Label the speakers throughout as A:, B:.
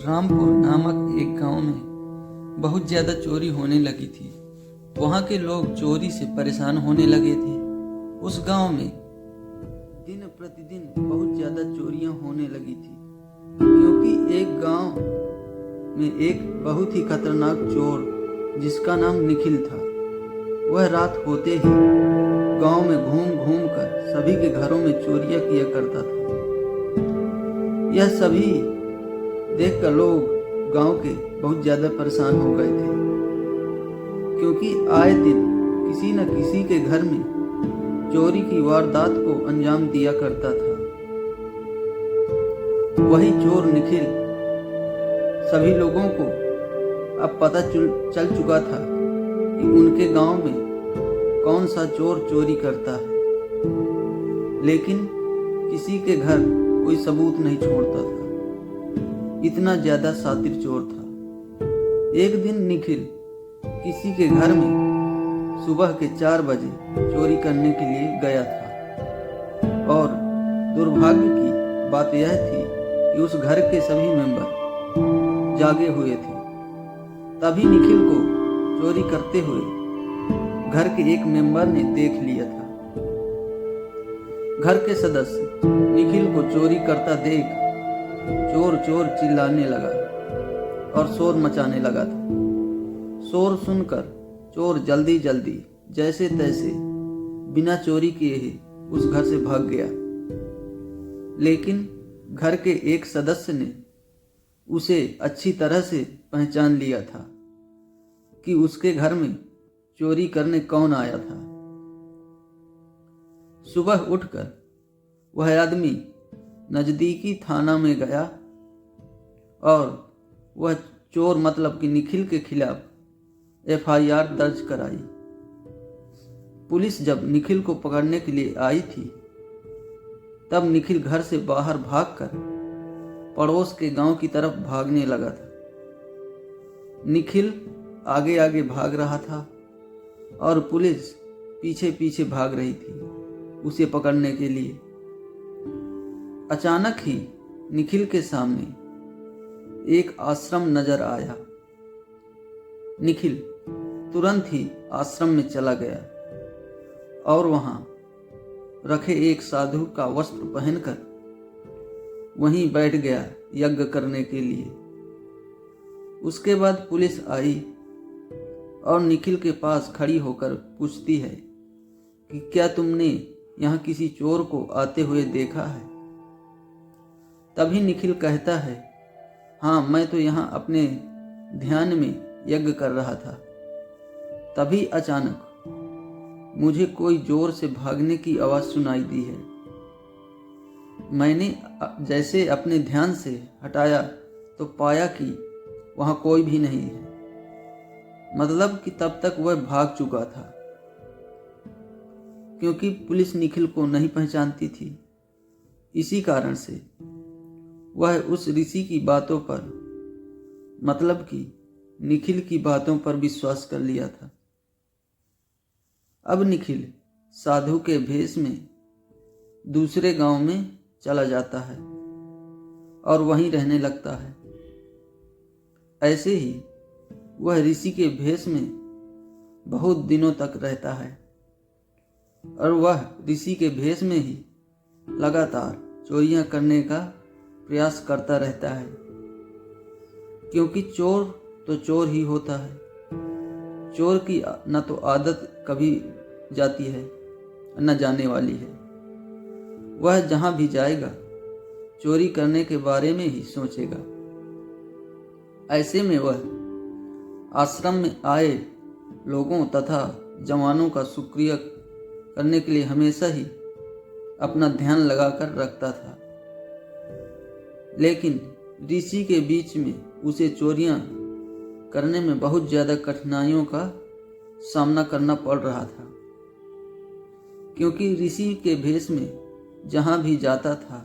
A: रामपुर नामक एक गांव में बहुत ज़्यादा चोरी होने लगी थी। वहाँ के लोग चोरी से परेशान होने लगे थे। उस गांव में दिन प्रतिदिन बहुत ज़्यादा चोरियां होने लगी थी, क्योंकि एक गांव में एक बहुत ही खतरनाक चोर जिसका नाम निखिल था, वह रात होते ही गांव में घूम घूम कर सभी के घरों में चोरियां किया करता था। यह सभी देखकर लोग गांव के बहुत ज़्यादा परेशान हो गए थे, क्योंकि आए दिन किसी न किसी के घर में चोरी की वारदात को अंजाम दिया करता था। वही चोर निखिल सभी लोगों को अब पता चल चुका था कि उनके गांव में कौन सा चोर चोरी करता है, लेकिन किसी के घर कोई सबूत नहीं छोड़ता था। इतना ज़्यादा शातिर चोर था। एक दिन निखिल किसी के घर में सुबह के 4 बजे चोरी करने के लिए गया था, और दुर्भाग्य की बात यह थी कि उस घर के सभी मेंबर जागे हुए थे। तभी निखिल को चोरी करते हुए घर के एक मेंबर ने देख लिया था। घर के सदस्य निखिल को चोरी करता देख चोर चोर चिल्लाने लगा और शोर मचाने लगा था। शोर सुनकर चोर जल्दी जल्दी जैसे तैसे बिना चोरी किए ही उस घर से भाग गया, लेकिन घर के एक सदस्य ने उसे अच्छी तरह से पहचान लिया था कि उसके घर में चोरी करने कौन आया था। सुबह उठकर वह आदमी नज़दीकी थाना में गया और वह चोर मतलब कि निखिल के खिलाफ FIR दर्ज कराई। पुलिस जब निखिल को पकड़ने के लिए आई थी, तब निखिल घर से बाहर भागकर पड़ोस के गांव की तरफ भागने लगा था। निखिल आगे आगे भाग रहा था और पुलिस पीछे पीछे भाग रही थी उसे पकड़ने के लिए। अचानक ही निखिल के सामने एक आश्रम नजर आया। निखिल तुरंत ही आश्रम में चला गया और वहां रखे एक साधु का वस्त्र पहनकर वहीं बैठ गया यज्ञ करने के लिए। उसके बाद पुलिस आई और निखिल के पास खड़ी होकर पूछती है कि क्या तुमने यहाँ किसी चोर को आते हुए देखा है? तभी निखिल कहता है, हाँ, मैं तो यहाँ अपने ध्यान में यज्ञ कर रहा था। तभी अचानक मुझे कोई जोर से भागने की आवाज़ सुनाई दी है। मैंने जैसे अपने ध्यान से हटाया तो पाया कि वहाँ कोई भी नहीं है, मतलब कि तब तक वह भाग चुका था, क्योंकि पुलिस निखिल को नहीं पहचानती थी। इसी कारण से वह उस ऋषि की बातों पर, मतलब कि निखिल की बातों पर विश्वास कर लिया था। अब निखिल साधु के भेष में दूसरे गांव में चला जाता है और वहीं रहने लगता है। ऐसे ही वह ऋषि के भेष में बहुत दिनों तक रहता है और वह ऋषि के भेष में ही लगातार चोरियां करने का प्रयास करता रहता है, क्योंकि चोर तो चोर ही होता है। चोर की न तो आदत कभी जाती है न जाने वाली है। वह जहाँ भी जाएगा चोरी करने के बारे में ही सोचेगा। ऐसे में वह आश्रम में आए लोगों तथा जवानों का शुक्रिया करने के लिए हमेशा ही अपना ध्यान लगाकर रखता था, लेकिन ऋषि के बीच में उसे चोरियां करने में बहुत ज़्यादा कठिनाइयों का सामना करना पड़ रहा था, क्योंकि ऋषि के भेष में जहाँ भी जाता था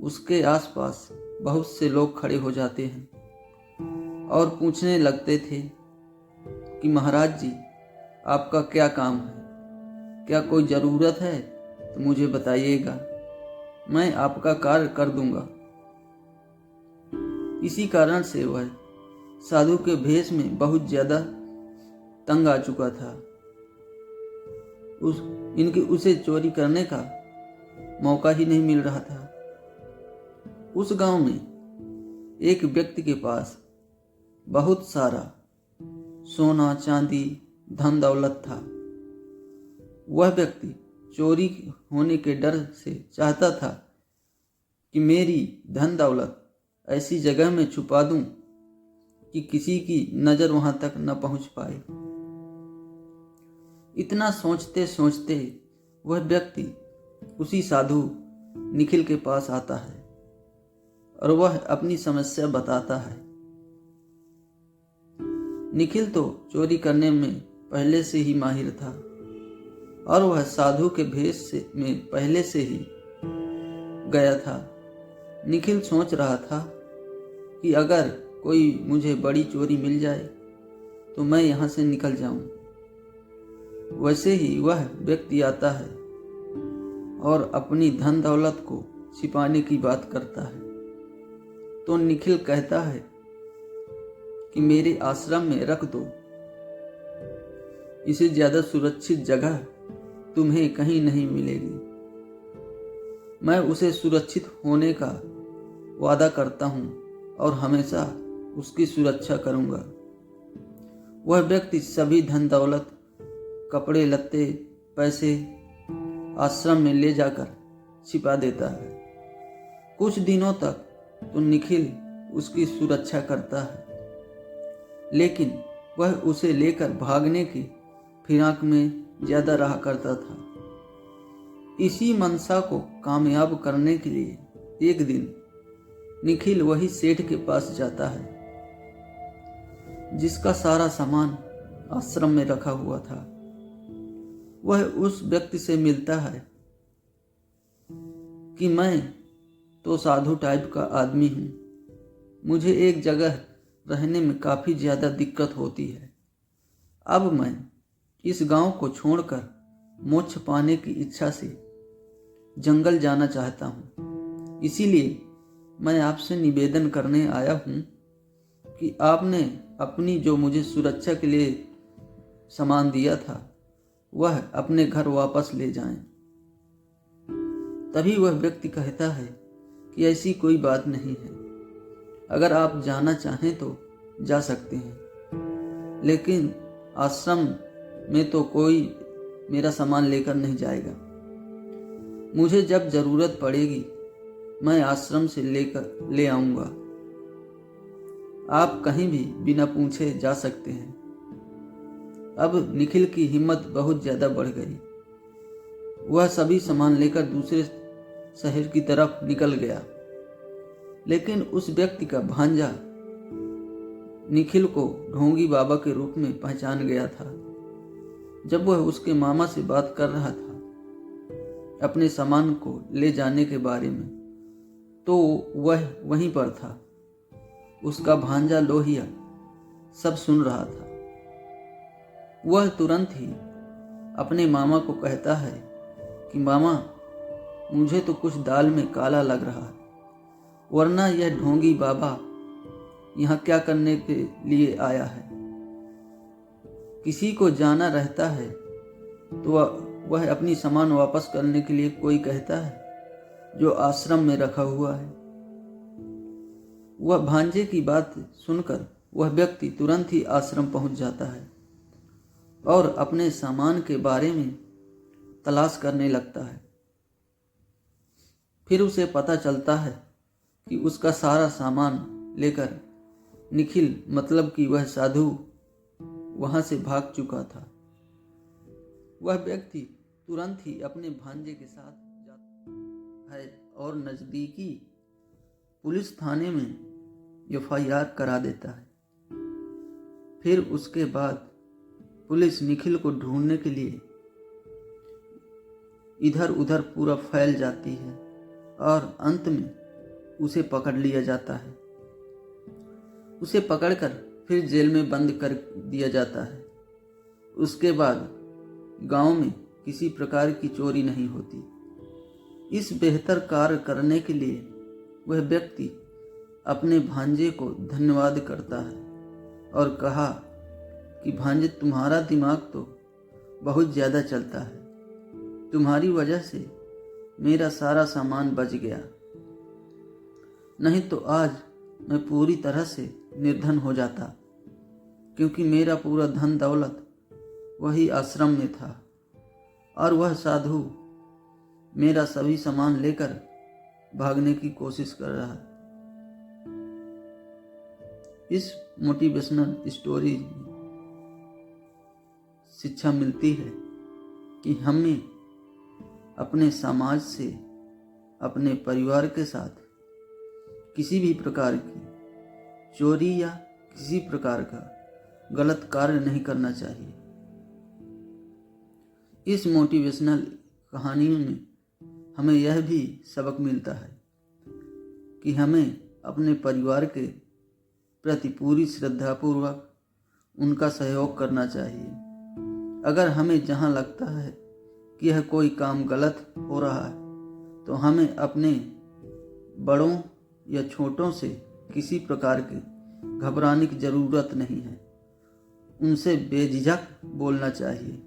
A: उसके आसपास बहुत से लोग खड़े हो जाते हैं और पूछने लगते थे कि महाराज जी, आपका क्या काम है? क्या कोई ज़रूरत है तो मुझे बताइएगा, मैं आपका कार्य कर दूंगा। इसी कारण से वह साधु के भेष में बहुत ज्यादा तंग आ चुका था। उसे चोरी करने का मौका ही नहीं मिल रहा था। उस गांव में एक व्यक्ति के पास बहुत सारा सोना चांदी धन दौलत था। वह व्यक्ति चोरी होने के डर से चाहता था कि मेरी धन दौलत ऐसी जगह में छुपा दूं कि किसी की नजर वहां तक न पहुंच पाए। इतना सोचते सोचते वह व्यक्ति उसी साधु निखिल के पास आता है और वह अपनी समस्या बताता है। निखिल तो चोरी करने में पहले से ही माहिर था और वह साधु के भेष में पहले से ही गया था। निखिल सोच रहा था कि अगर कोई मुझे बड़ी चोरी मिल जाए तो मैं यहाँ से निकल जाऊं। वैसे ही वह व्यक्ति आता है और अपनी धन दौलत को छिपाने की बात करता है। तो निखिल कहता है कि मेरे आश्रम में रख दो, इसे ज्यादा सुरक्षित जगह तुम्हें कहीं नहीं मिलेगी। मैं उसे सुरक्षित होने का वादा करता हूं और हमेशा उसकी सुरक्षा करूंगा। वह व्यक्ति सभी धन दौलत, कपड़े लत्ते, पैसे आश्रम में ले जाकर छिपा देता है। कुछ दिनों तक तो निखिल उसकी सुरक्षा करता है, लेकिन वह उसे लेकर भागने की फिराक में ज्यादा रहा करता था। इसी मंशा को कामयाब करने के लिए एक दिन निखिल वही सेठ के पास जाता है जिसका सारा सामान आश्रम में रखा हुआ था। वह उस व्यक्ति से मिलता है कि मैं तो साधु टाइप का आदमी हूं, मुझे एक जगह रहने में काफी ज्यादा दिक्कत होती है। अब मैं इस गांव को छोड़कर मोक्ष पाने की इच्छा से जंगल जाना चाहता हूं। इसीलिए मैं आपसे निवेदन करने आया हूं कि आपने अपनी जो मुझे सुरक्षा के लिए सामान दिया था वह अपने घर वापस ले जाएं। तभी वह व्यक्ति कहता है कि ऐसी कोई बात नहीं है, अगर आप जाना चाहें तो जा सकते हैं, लेकिन आश्रम में तो कोई मेरा सामान लेकर नहीं जाएगा। मुझे जब जरूरत पड़ेगी मैं आश्रम से ले आऊंगा। आप कहीं भी बिना पूछे जा सकते हैं। अब निखिल की हिम्मत बहुत ज्यादा बढ़ गई। वह सभी सामान लेकर दूसरे शहर की तरफ निकल गया, लेकिन उस व्यक्ति का भांजा निखिल को ढोंगी बाबा के रूप में पहचान गया था। जब वह उसके मामा से बात कर रहा था अपने सामान को ले जाने के बारे में, तो वह वहीं पर था। उसका भांजा लोहिया सब सुन रहा था। वह तुरंत ही अपने मामा को कहता है कि मामा, मुझे तो कुछ दाल में काला लग रहा है, वरना यह ढोंगी बाबा यहाँ क्या करने के लिए आया है। किसी को जाना रहता है तो वह अपनी सामान वापस करने के लिए कोई कहता है जो आश्रम में रखा हुआ है। वह भांजे की बात सुनकर वह व्यक्ति तुरंत ही आश्रम पहुंच जाता है और अपने सामान के बारे में तलाश करने लगता है। फिर उसे पता चलता है कि उसका सारा सामान लेकर निखिल, मतलब कि वह साधु, वहां से भाग चुका था। वह व्यक्ति तुरंत ही अपने भांजे के साथ जाता है और नजदीकी पुलिस थाने में FIR करा देता है। फिर उसके बाद पुलिस निखिल को ढूंढने के लिए इधर उधर पूरा फैल जाती है और अंत में उसे पकड़ लिया जाता है। उसे पकड़कर फिर जेल में बंद कर दिया जाता है। उसके बाद गांव में किसी प्रकार की चोरी नहीं होती। इस बेहतर कार्य करने के लिए वह व्यक्ति अपने भांजे को धन्यवाद करता है और कहा कि भांजे, तुम्हारा दिमाग तो बहुत ज़्यादा चलता है, तुम्हारी वजह से मेरा सारा सामान बच गया, नहीं तो आज मैं पूरी तरह से निर्धन हो जाता, क्योंकि मेरा पूरा धन दौलत वही आश्रम में था और वह साधु मेरा सभी सामान लेकर भागने की कोशिश कर रहा है। इस मोटिवेशनल स्टोरी में शिक्षा मिलती है कि हमें अपने समाज से, अपने परिवार के साथ किसी भी प्रकार की चोरी या किसी प्रकार का गलत कार्य नहीं करना चाहिए। इस मोटिवेशनल कहानियों में हमें यह भी सबक मिलता है कि हमें अपने परिवार के प्रति पूरी श्रद्धापूर्वक उनका सहयोग करना चाहिए। अगर हमें जहाँ लगता है कि यह कोई काम गलत हो रहा है तो हमें अपने बड़ों या छोटों से किसी प्रकार के घबराने की ज़रूरत नहीं है, उनसे बेझिझक बोलना चाहिए